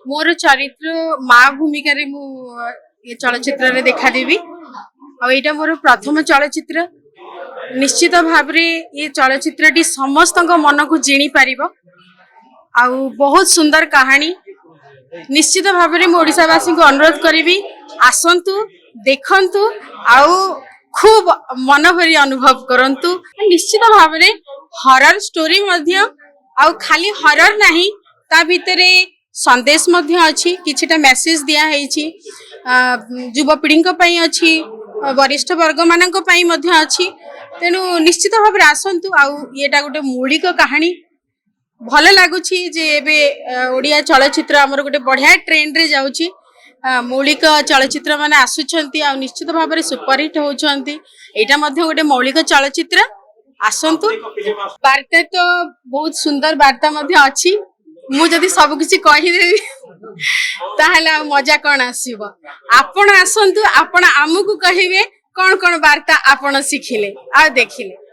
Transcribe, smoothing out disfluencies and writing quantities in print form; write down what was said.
मोर चरित्र माँ भूमिका रे मु ये चलचित्र रे देखा देवी आ एटा मोर प्रथम चलचित्र निश्चित भाव रे ये चलचित्र टी समस्त मन को जिणी पारिबो आ बहुत सुंदर कहानी निश्चित भाव रे मु ओडिसावासी को अनुरोध करी आसंतु देखंतु आउ खूब मन भरी अनुभव करंतु निश्चित भाव रे हॉरर स्टोरी मध्य आउ खाली हॉरर नहीं ता भितरे संदेश मध्य अछि किछटा मेसेज दिया हेछि युवपीढ़ी पई अछि वरिष्ठ वर्ग मानक पई मध्य अछि तेनु निश्चित भाव रे आसंतु आउ एटा गोटे मौलिक कहानी भल लगुछि जे एबे ओडिया चलचित्र हमर गोटे बढ़िया ट्रेंड रे जाउछि मौलिक चलचित्र माने आसुछंती आ निश्चित भाव रे सुपर हिट होउछंती एटा मध्य गोटे मौलिक चलचित्र आसंतु वार्ता तो बहुत सुंदर वार्ता मध्य अछि मु जदि सब किछि कहि देबी ताहले मजा कोन आसीबो आपण आसंतु आपण आमुकु कहिबे कोन कोन वार्ता आपण सिखिले आ देखिले।